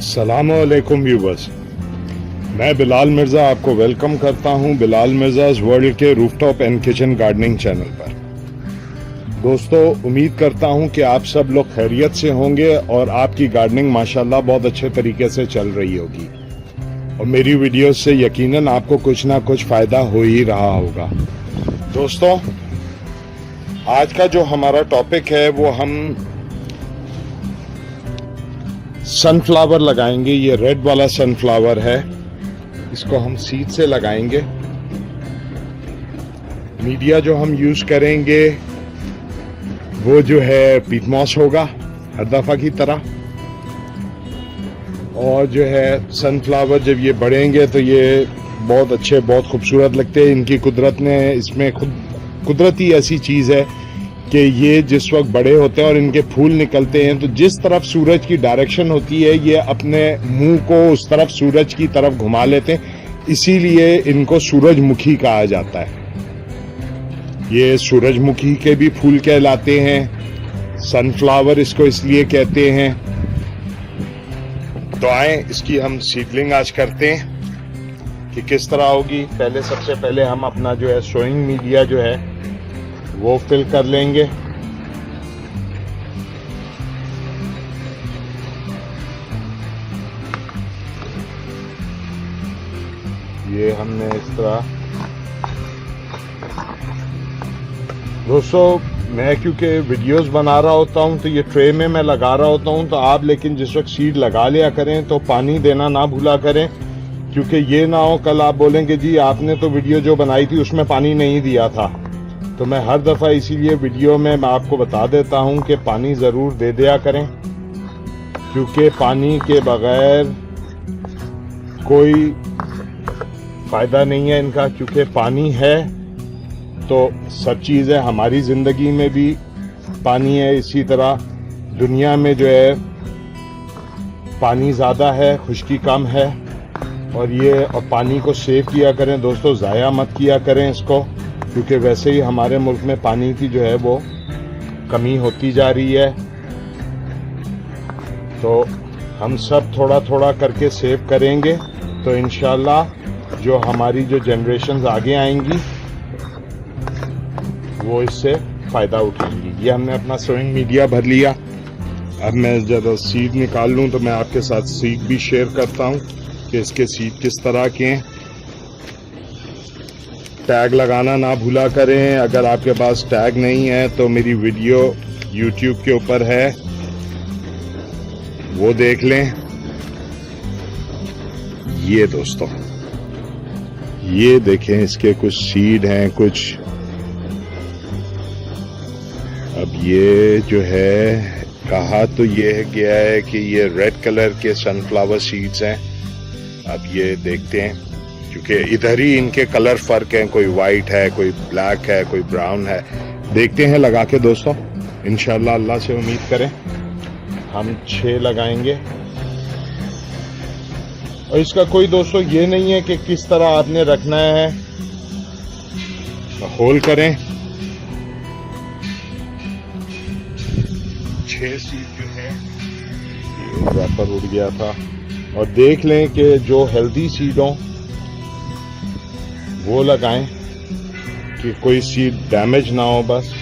अस्सलामुअलैकुम व्यूवर्स, मैं बिलाल मिर्ज़ा आपको वेलकम करता हूं बिलाल मिर्ज़ाज़ वर्ल्ड के rooftop and kitchen gardening channel पर। दोस्तों, उम्मीद करता हूं कि आप सब लोग खैरियत से होंगे और आपकी गार्डनिंग माशाल्लाह बहुत अच्छे तरीके से चल रही होगी और मेरी वीडियोस से यकीनन आपको कुछ ना कुछ फ़ायदा हो ही रहा होगा। दोस्तों, आज का जो हमारा टॉपिक है वो हम सनफ्लावर लगाएंगे। ये रेड वाला सनफ्लावर है, इसको हम सीड से लगाएंगे। मीडिया जो हम यूज करेंगे वो जो है पीट मॉस होगा हर दफा की तरह। और जो है सनफ्लावर जब ये बढ़ेंगे तो ये बहुत अच्छे, बहुत खूबसूरत लगते हैं। इनकी कुदरत ने इसमें कुदरती ऐसी चीज है कि ये जिस वक्त बड़े होते हैं और इनके फूल निकलते हैं तो जिस तरफ सूरज की डायरेक्शन होती है ये अपने मुंह को उस तरफ सूरज की तरफ घुमा लेते हैं, इसीलिए इनको सूरजमुखी कहा जाता है। ये सूरजमुखी के भी फूल कहलाते हैं, सनफ्लावर इसको इसलिए कहते हैं। तो आए इसकी हम सीडलिंग आज करते हैं कि किस तरह होगी। सबसे पहले हम अपना जो है सोइंग मीडिया जो है वो फिल कर लेंगे। ये हमने इस तरह, दोस्तों मैं क्योंकि वीडियोस बना रहा होता हूं तो ये ट्रे में मैं लगा रहा होता हूं, तो आप लेकिन जिस वक्त सीड लगा लिया करें तो पानी देना ना भूला करें, क्योंकि ये ना हो कल आप बोलेंगे जी आपने तो वीडियो जो बनाई थी उसमें पानी नहीं दिया था। तो मैं हर दफ़ा इसीलिए वीडियो में मैं आपको बता देता हूं कि पानी ज़रूर दे दिया करें, क्योंकि पानी के बगैर कोई फ़ायदा नहीं है इनका। क्योंकि पानी है तो सब चीज़ है, हमारी ज़िंदगी में भी पानी है, इसी तरह दुनिया में जो है पानी ज़्यादा है, खुश्की कम है। और पानी को सेव किया करें दोस्तों, ज़ाया मत किया करें इसको, क्योंकि वैसे ही हमारे मुल्क में पानी की जो है वो कमी होती जा रही है। तो हम सब थोड़ा थोड़ा करके सेव करेंगे तो इंशाल्लाह जो हमारी जो जनरेशन्स आगे आएंगी वो इससे फ़ायदा उठाएंगी। ये हमने अपना सोइंग मीडिया भर लिया। अब मैं जब सीड निकाल लूँ तो मैं आपके साथ सीड भी शेयर करता हूँ कि इसके सीड किस तरह के हैं। टैग लगाना ना भूला करें। अगर आपके पास टैग नहीं है तो मेरी वीडियो YouTube के ऊपर है, वो देख लें। ये दोस्तों, ये देखें, इसके कुछ सीड हैं कुछ। अब ये जो है कहा तो ये गया है कि ये रेड कलर के सनफ्लावर सीड्स हैं। अब ये देखते हैं, क्योंकि इधर ही इनके कलर फर्क हैं, कोई वाइट है, कोई ब्लैक है, कोई ब्राउन है। देखते हैं लगा के दोस्तों, इंशाल्लाह अल्लाह से उम्मीद करें हम 6 लगाएंगे। और इसका कोई दोस्तों ये नहीं है कि किस तरह आपने रखना है, होल करें। 6 सीड जो है, ये रैपर उड़ गया था। और देख लें कि जो हेल्दी सीड हों वो लगाएं कि कोई सीड डैमेज ना हो। बस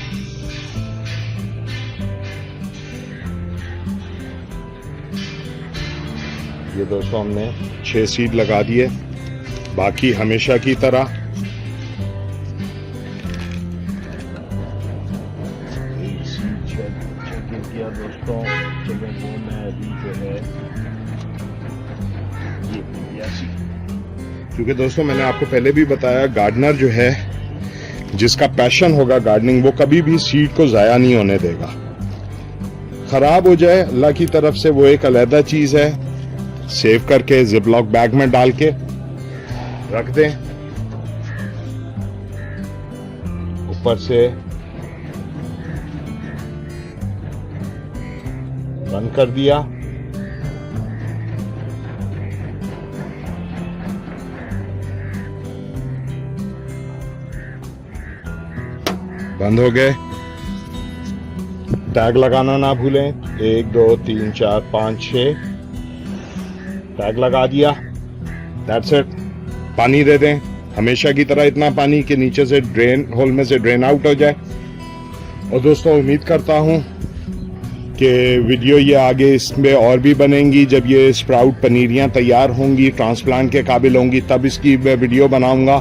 ये दोस्तों हमने 6 सीड लगा दिए, बाकी हमेशा की तरह एक सीड चेक किया दोस्तों। चलो वो मैं अभी जो है ये क्योंकि दोस्तों मैंने आपको पहले भी बताया, गार्डनर जो है जिसका पैशन होगा गार्डनिंग, वो कभी भी सीड को ज़ाया नहीं होने देगा। खराब हो जाए अल्लाह की तरफ से वो एक अलहदा चीज़ है, सेव करके जिपलॉक बैग में डाल के रख दें। ऊपर से बंद कर दिया। बंद हो गए। टैग लगाना ना भूलें, 1 2 3 4 5 6 टैग लगा दिया, दैट्स इट। पानी दे दें हमेशा की तरह, इतना पानी कि नीचे से ड्रेन होल में से ड्रेन आउट हो जाए। और दोस्तों उम्मीद करता हूँ कि वीडियो ये आगे इसमें और भी बनेंगी। जब ये स्प्राउट पनीरियाँ तैयार होंगी, ट्रांसप्लांट के काबिल होंगी, तब इसकी मैं वीडियो बनाऊंगा।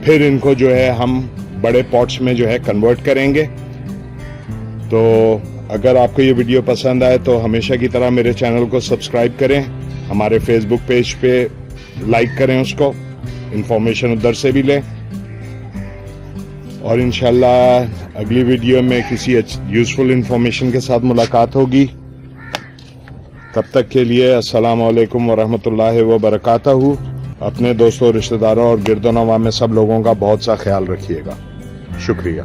फिर इनको जो है हम बड़े पॉट्स में जो है कन्वर्ट करेंगे। तो अगर आपको ये वीडियो पसंद आए तो हमेशा की तरह मेरे चैनल को सब्सक्राइब करें, हमारे फेसबुक पेज पे लाइक करें उसको, इंफॉर्मेशन उधर से भी लें। और इंशाल्लाह अगली वीडियो में किसी यूज़फुल इंफॉर्मेशन के साथ मुलाकात होगी। तब तक के लिए अस्सलाम वालेकुम वरहमतुल्लाहि वबरकातुहू। अपने दोस्तों, रिश्तेदारों और गिरदोनवा में सब लोगों का बहुत सा ख्याल रखिएगा। शुक्रिया।